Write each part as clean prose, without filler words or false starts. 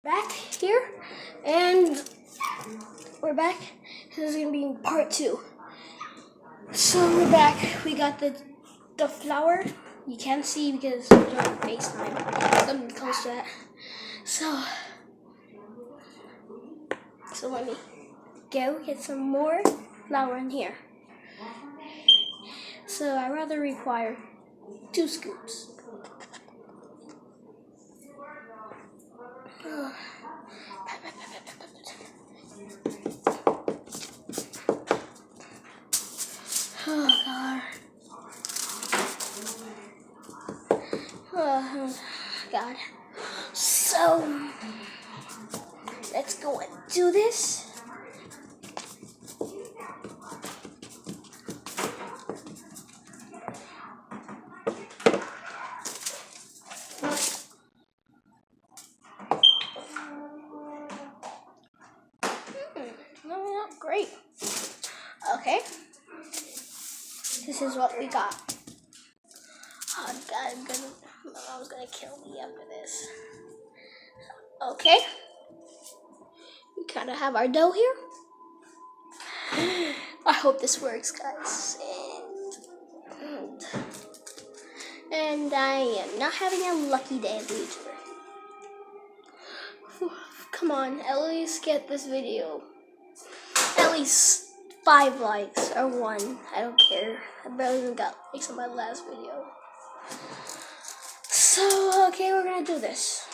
Back here, and we're back. This is gonna be part 2. So we're back. We got the flower. You can't see because we're doing FaceTime. Something close to that. So let me go get some more flour in here. So I rather require 2 scoops. Oh God. Oh God. So let's go and do this. No, not great. Okay. This is what we got. Oh God, my mom's gonna kill me after this. Okay. We kind of have our dough here. I hope this works, guys. And I am not having a lucky day as usual. Come on, at least get this video at least 5 likes or 1. I don't care. I barely even got likes on my last video. So, okay, we're gonna do this.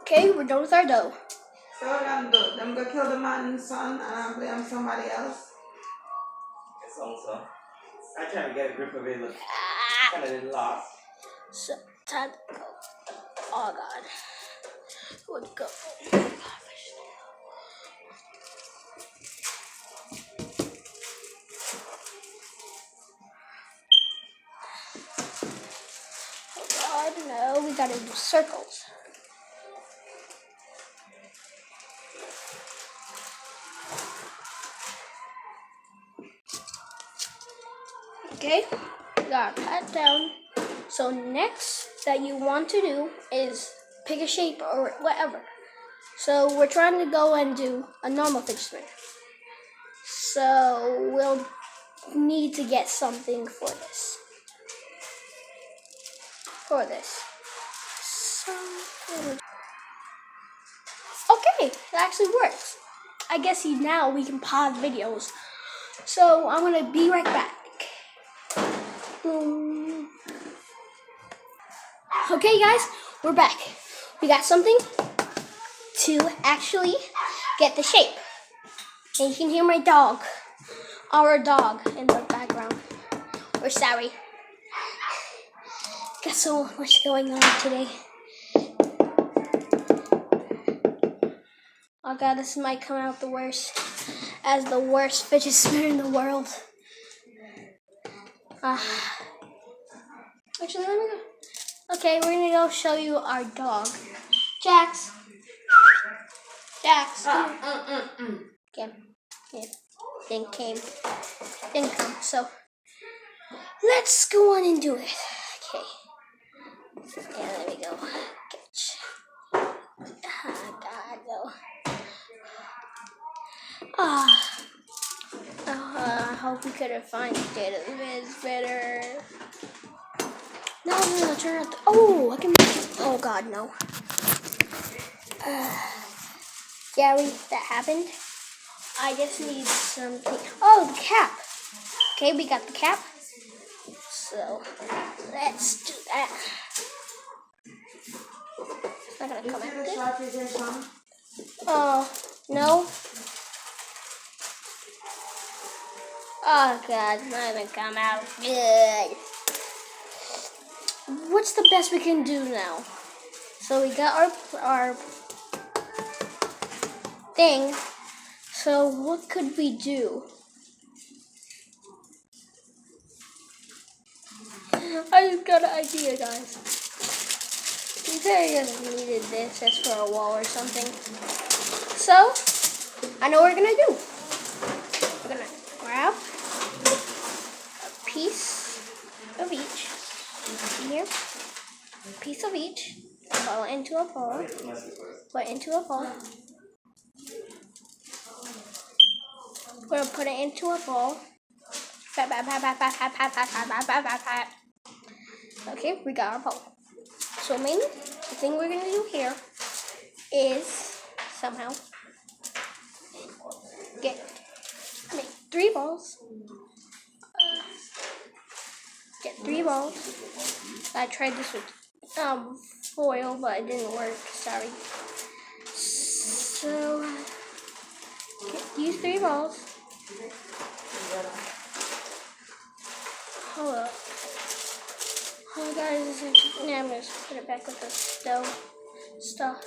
Okay, we're done with our dough. So what I'm good. I'm gonna kill the man's son and blame somebody else. It's also. I'm trying to get a grip of it. Look, kind of lost. So, time to go. Oh God. Would go. Oh God, no, we gotta do circles. Okay, we gotta cut down. So next that you want to do is pick a shape or whatever. So we're trying to go and do a normal fidget spinner. So we'll need to get something for this. Okay, it actually works. I guess now we can pause videos. So I'm gonna be right back. Okay guys, we're back. We got something to actually get the shape. And you can hear my dog, our dog in the background. We're sorry. Got so much going on today. Oh God, this might come out the worst as the worst fidget spinner in the world. Actually, let me go. Okay, we're gonna go show you our dog. Jax. Okay. Yeah. Didn't come. So let's go on and do it. Okay. Yeah, there we go. God, no. I hope we couldn't find data. It's better. No, turn out. Oh, I can make it. Oh God, no. Gary, that happened. I just need something. Oh, the cap. Okay, we got the cap. So let's do that. It's not gonna come out good. Oh, no. Oh God, it's not gonna come out good. What's the best we can do now? So we got our thing. So what could we do? I just got an idea, guys. We could have just needed this just for a wall or something. So I know what we're gonna do. We're gonna grab a piece of each. one piece of each. Roll it into a bowl. Put it into a bowl. We're gonna put it into a bowl. Okay, we got our bowl. So mainly, the thing we're gonna do here is somehow make 3 balls. Get 3 balls. I tried this with foil, but it didn't work. Sorry. So use 3 balls. Hold up. Oh guys, yeah, I'm gonna put it back with the stove stuff.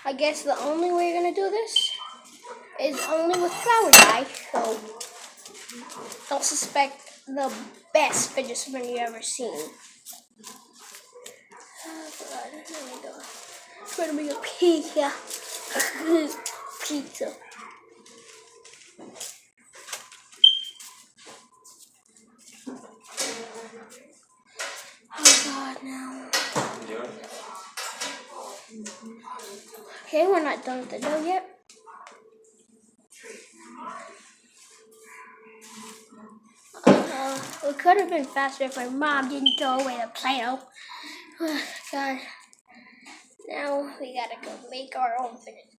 I guess the only way you're gonna do this is only with flour dye. So don't suspect the best fidget spinner you ever seen. Oh God, there we go. It's gonna be a pizza. Pizza. Oh God, now. Okay, we're not done with the dough yet. It could have been faster if my mom didn't throw away the Play-Doh. God. Now we gotta go make our own fidget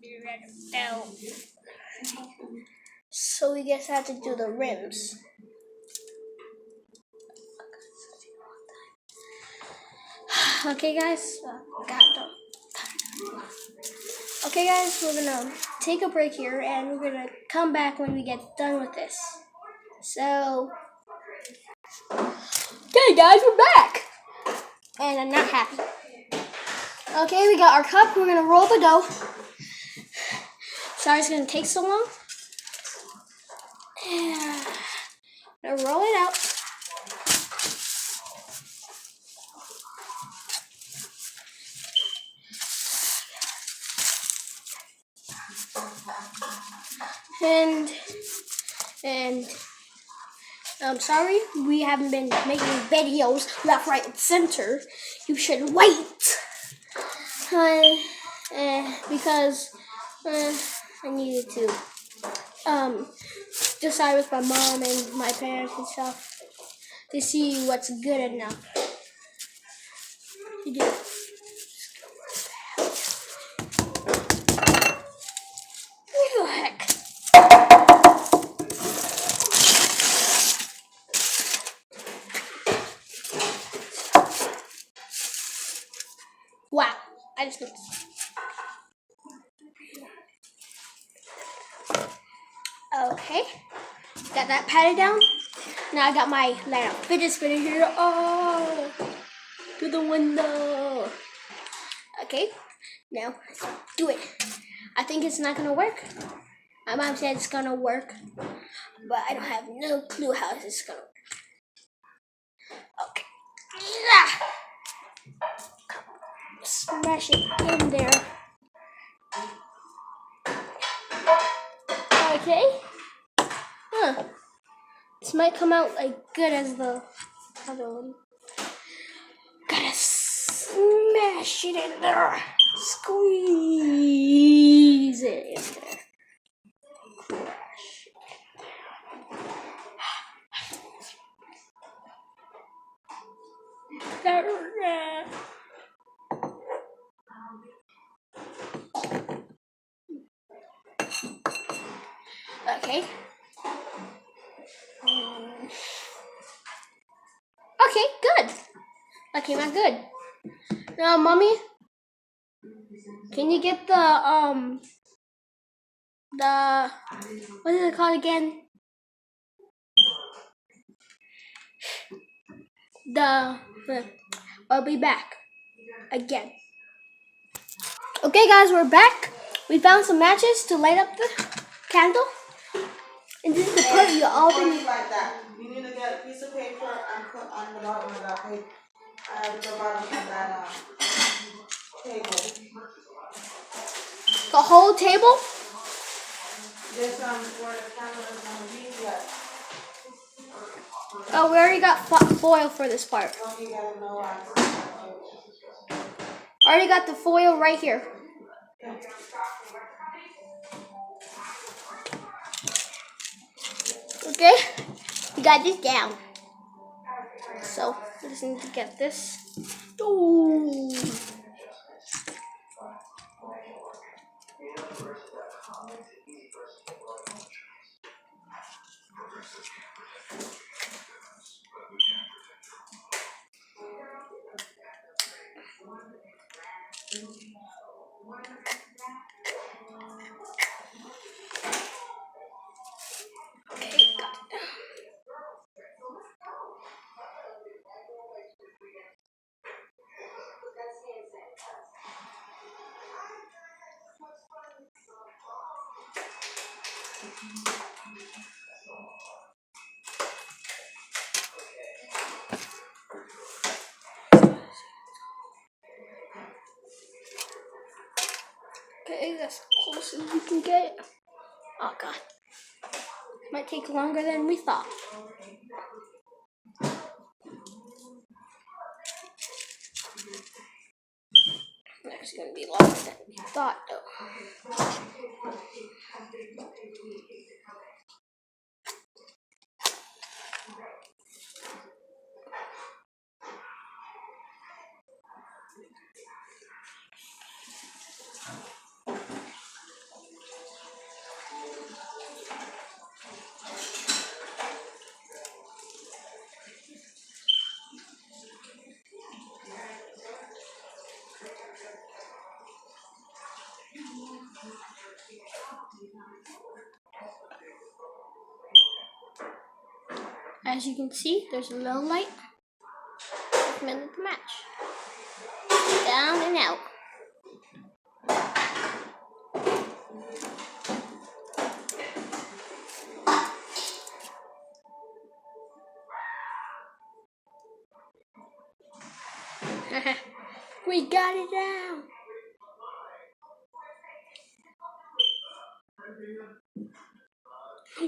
dough. So we just have to do the rims. Okay, guys. Okay, guys, we're gonna take a break here, and we're gonna come back when we get done with this. So, okay, guys, we're back, and I'm not happy. Okay, we got our cup. We're gonna roll the dough. Sorry, it's gonna take so long. And I'm gonna roll it out. And I'm sorry, we haven't been making videos left, right, and center. You should wait. Because I needed to decide with my mom and my parents and stuff to see what's good enough to do. What the heck? Wow, I just noticed. Okay, got that patted down. Now I got my little fidget spinner here. Oh, to the window. Okay, now let's do it. I think it's not gonna work. My mom said it's gonna work, but I don't have no clue how this is gonna work. Okay. Smash it in there. Okay. This might come out like good as the other one. Gotta smash it in there. Squeeze it in there. Crush. Okay. Okay, good. That came out good. Now, mommy, can you get the what is it called again? I'll be back again. Okay, guys, we're back. We found some matches to light up the candle. And this is the part you all been like that. You need to get a piece of paper and put on the bottom of that paper. The bottom of that table. The whole table? This where the camera's gonna be, but Oh, we already got foil for this part. don't you gotta know I already got the foil right here. Okay, we got this down. So we just need to get this. Ooh. Okay, got it. Okay, that's close as we can get it. Oh god. Might take longer than we thought. It's gonna be longer than we thought though. As you can see, there's a little light. 6 minutes match. Down and out. We got it down.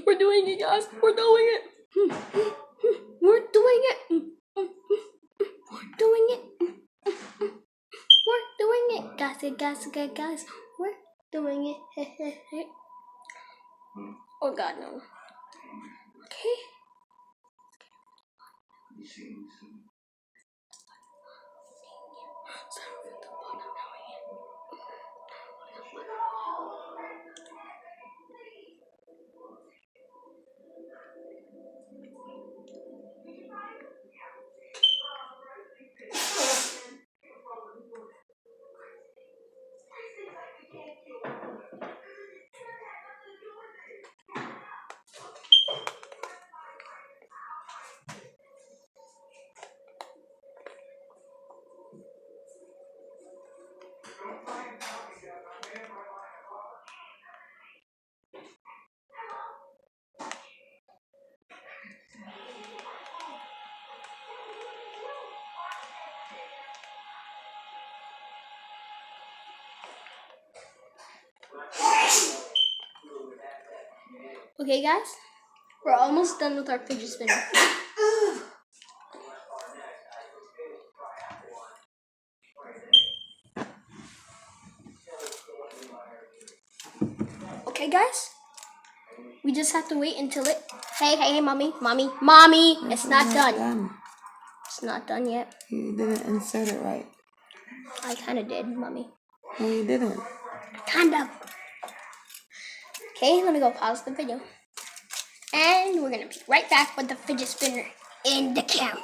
We're doing it, guys. We're doing it. We're doing it. We're doing it. We're doing it. Guys. We're doing it. Oh God, no. Okay. Okay, guys. We're almost done with our fidget spinner. Okay, guys. We just have to wait until it. Hey, mommy. It's not done. It's not done yet. You didn't insert it right. I kind of did, mommy. No, you didn't. Kind of. Okay, let me go pause the video. And we're going to be right back with the fidget spinner in the camera.